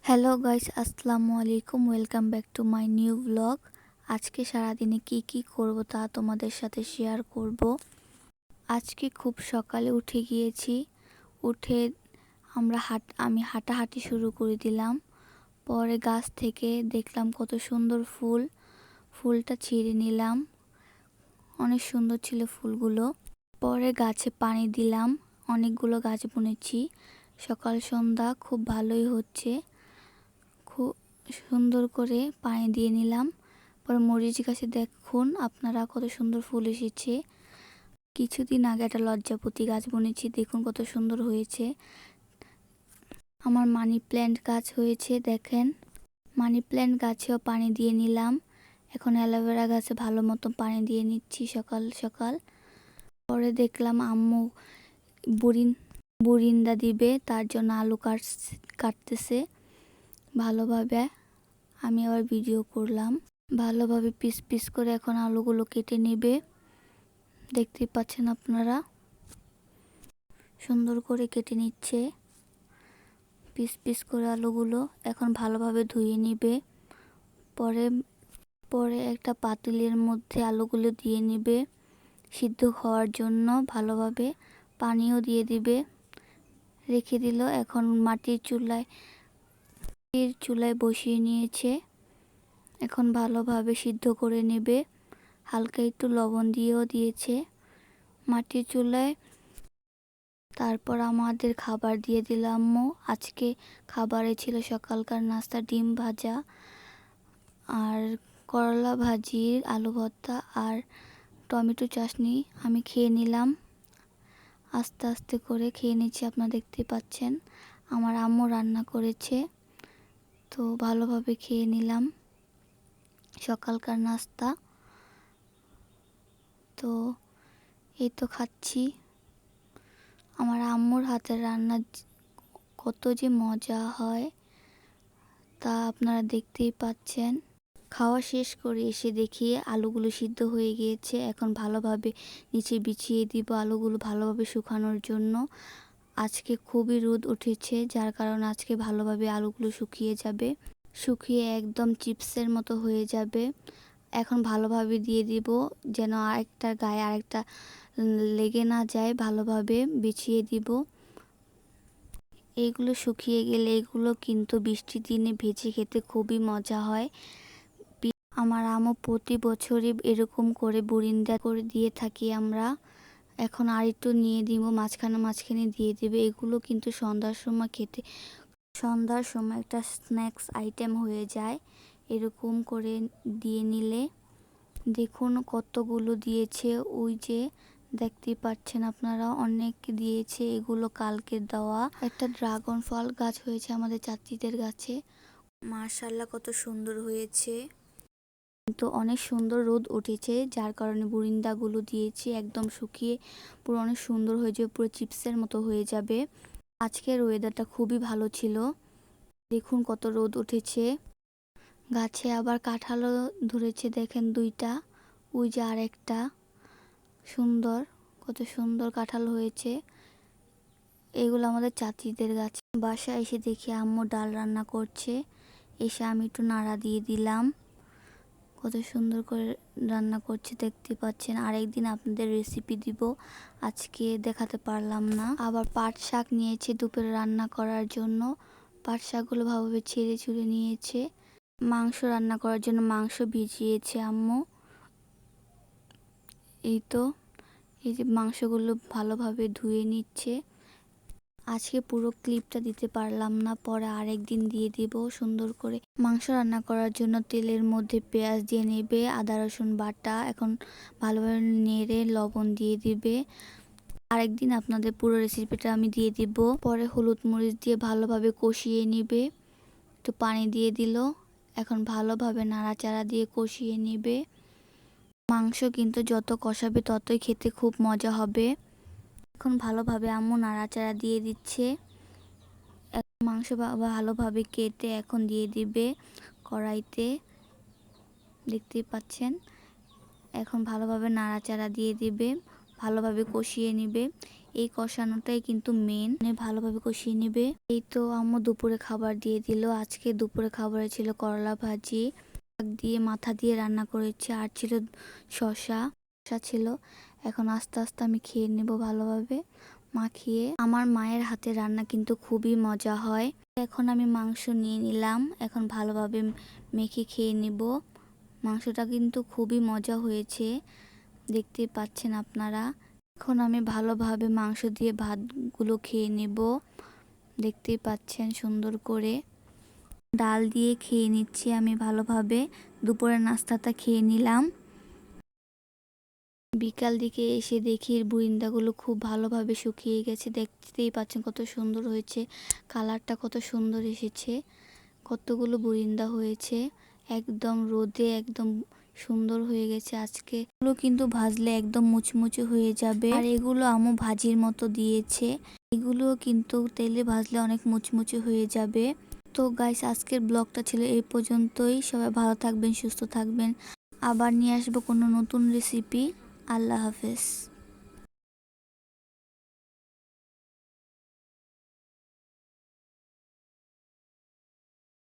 Hello guys, আসসালামু আলাইকুম। Welcome back to my new blog. আজকে সারাদিনে কি করব তা তোমাদের সাথে শেয়ার করব। আজকে খুব সকালে উঠে গিয়েছি। উঠে আমি হাঁটাহাঁটি শুরু করে দিলাম। পরে গাছ থেকে দেখলাম কত সুন্দর ফুলটা ছিঁড়ে নিলাম। অনেক সুন্দর ছিল ফুলগুলো। পরে গাছে পানি দিলাম। অনেকগুলো গাছ বুনেছি। সকাল সন্ধ্যা খুব ভালোই হচ্ছে। খুব সুন্দর করে পানি দিয়ে নিলাম। পরে মরিচ গাছে দেখুন আপনারা কত সুন্দর ফুল এসেছে। কিছুদিন আগে একটা লজ্জাপতি গাছ বুনেছি, দেখুন কত সুন্দর হয়েছে। আমার মানি প্ল্যান্ট গাছ হয়েছে, দেখেন। মানি প্ল্যান্ট গাছেও পানি দিয়ে নিলাম। এখন অ্যালোভেরা গাছে ভালো মতো পানি দিয়ে নিচ্ছি সকাল সকাল। পরে দেখলাম আম্মু বুরিন্দা দিবে, তার জন্য আলু কাটতেছে ভালোভাবে। আমি আবার ভিডিও করলাম। ভালোভাবে পিস পিস করে এখন আলুগুলো কেটে নেবে। দেখতে পাচ্ছেন আপনারা, সুন্দর করে কেটে নিচ্ছে পিস পিস করে আলুগুলো। এখন ভালোভাবে ধুয়ে নিবে। পরে একটা পাতিলের মধ্যে আলুগুলো দিয়ে নিবে সিদ্ধ হওয়ার জন্য। ভালোভাবে পানিও দিয়ে দিবে, রেখে দিল। এখন মাটির চুলায় বসিয়ে নিয়েছে। এখন ভালোভাবে সিদ্ধ করে নেবে। হালকা একটু লবণ দিয়েও দিয়েছে মাটির চুলায়। তারপর আমাদের খাবার দিয়ে দিলাম। আজকে খাবারে ছিল সকালকার নাস্তা ডিম ভাজা আর করলা ভাজি, আলু ভর্তা আর টমেটো চাটনি। আমি খেয়ে নিলাম, আস্তে আস্তে করে খেয়ে নিচ্ছি। আপনারা দেখতে পাচ্ছেন আমার আম্মু রান্না করেছে, তো ভালোভাবে খেয়ে নিলাম সকালকার নাস্তা। তো এই তো খাচ্ছি। আমার আম্মুর হাতের রান্না কত যে মজা হয় তা আপনারা দেখতেই পাচ্ছেন। খাওয়া শেষ করে এসে দেখি আলুগুলো সিদ্ধ হয়ে গিয়েছে। এখন ভালোভাবে নিচে বিছিয়ে দিব আলুগুলো ভালোভাবে শুকানোর জন্য। আজকে খুবই রোদ উঠেছে, যার কারণে আজকে ভালোভাবে আলুগুলো শুকিয়ে যাবে। শুকিয়ে একদম চিপসের মতো হয়ে যাবে। এখন ভালোভাবে দিয়ে দিব যেন আরেকটার গায়ে আরেকটা লেগে না যায়। ভালোভাবে বিছিয়ে দিব। এইগুলো শুকিয়ে গেলে এগুলো কিন্তু বৃষ্টির দিনে ভেজে খেতে খুবই মজা হয়। আমার আম্মু প্রতি বছরই এরকম করে বুরিন্দা করে দিয়ে থাকি আমরা। এখন আর একটু নিয়ে দিব, মাঝখানে দিয়ে দেবে। এগুলো কিন্তু সন্ধ্যার সময় একটা স্ন্যাক্স আইটেম হয়ে যায় এরকম করে দিয়ে নিলে। দেখুন কতগুলো দিয়েছে, ওই যে দেখতে পাচ্ছেন আপনারা, অনেক দিয়েছে। এগুলো কালকে দেওয়া। একটা ড্রাগন ফল গাছ হয়েছে আমাদের চাচিদের গাছে। মাশাআল্লাহ কত সুন্দর হয়েছে। কিন্তু অনেক সুন্দর রোদ উঠেছে, যার কারণে বুরিন্দাগুলো দিয়েছি একদম শুকিয়ে পুরো অনেক সুন্দর হয়ে যাবে, পুরো চিপসের মতো হয়ে যাবে। আজকের ওয়েদারটা খুবই ভালো ছিল। দেখুন কত রোদ উঠেছে। গাছে আবার কাঁঠালও ধরেছে, দেখেন দুইটা। ওই যে আর একটা সুন্দর, কত সুন্দর কাঁঠাল হয়েছে। এগুলো আমাদের চাচিদের গাছ। বাসায় এসে দেখি আম্মু ডাল রান্না করছে। এসে আমি একটু নাড়া দিয়ে দিলাম। কত সুন্দর করে রান্না করছে দেখতে পাচ্ছেন। আরেকদিন আপনাদের রেসিপি দিব, আজকে দেখাতে পারলাম না। আবার পাট শাক নিয়েছে দুপুরে রান্না করার জন্য। পাট শাকগুলো ভালোভাবে ছেড়ে ছুড়ে নিয়েছে। মাংস রান্না করার জন্য মাংস ভিজিয়েছে আম্মু। এই তো, এই যে মাংসগুলো ভালোভাবে ধুয়ে নিচ্ছে। আজকে পুরো ক্লিপটা দিতে পারলাম না, পরে আরেকদিন দিয়ে দিব সুন্দর করে। মাংস রান্না করার জন্য তেলের মধ্যে পেঁয়াজ দিয়ে নেবে, আদা রসুন বাটা। এখন ভালোভাবে নেড়ে লবণ দিয়ে দিবে। আরেকদিন আপনাদের পুরো রেসিপিটা আমি দিয়ে দিব। পরে হলুদ মরিচ দিয়ে ভালোভাবে কষিয়ে নিবে। একটু পানি দিয়ে দিল। এখন ভালোভাবে নাড়াচাড়া দিয়ে কষিয়ে নিবে। মাংস কিন্তু যত কষাবে ততই খেতে খুব মজা হবে। এখন ভালোভাবে আম্মু নাড়াচাড়া দিয়ে দিচ্ছে। মাংস ভালোভাবে কেটে এখন দিয়ে দিবে কড়াইতে, দেখতেই পাচ্ছেন। এখন ভালোভাবে নাড়াচাড়া দিয়ে দিবে, ভালোভাবে কষিয়ে নিবে। এই কষানোটাই কিন্তু মেন, মানে ভালোভাবে কষিয়ে নেবে। এই তো আম্মু দুপুরে খাবার দিয়ে দিল। আজকে দুপুরে খাবারে ছিল করলা ভাজি, শাক দিয়ে মাথা দিয়ে রান্না করেছে, আর ছিল শসা ছিল। এখন আস্তে আস্তে আমি খেয়ে নেব ভালোভাবে মাখিয়ে। আমার মায়ের হাতে রান্না কিন্তু খুবই মজা হয়। এখন আমি মাংস নিয়ে নিলাম, এখন ভালোভাবে মেখে খেয়ে নেব। মাংসটা কিন্তু খুবই মজা হয়েছে, দেখতেই পাচ্ছেন আপনারা। এখন আমি ভালোভাবে মাংস দিয়ে ভাতগুলো খেয়ে নেব, দেখতেই পাচ্ছেন সুন্দর করে। ডাল দিয়ে খেয়ে নিচ্ছি আমি ভালোভাবে। দুপুরের নাস্তাটা খেয়ে নিলাম। বিকাল দিকে এসে দেখি বুরিন্দাগুলো খুব ভালোভাবে শুকিয়ে গেছে, দেখতেই পাচ্ছেন কত সুন্দর হয়েছে, কালারটা কত সুন্দর এসেছে। কতগুলো বুরিন্দা হয়েছে, একদম রোদে একদম সুন্দর হয়ে গেছে। আজকে এগুলো কিন্তু ভাজলে একদম মুচমুচে হয়ে যাবে। আর এগুলো আম্মু ভাজির মতো দিয়েছে, এগুলো কিন্তু তেলে ভাজলে অনেক মুচমুচে হয়ে যাবে। তো গাইস, আজকের ব্লগটা ছিল এই পর্যন্তই। সবাই ভালো থাকবেন, সুস্থ থাকবেন। আবার নিয়ে আসবো কোনো নতুন রেসিপি। আল্লাহ হাফেজ।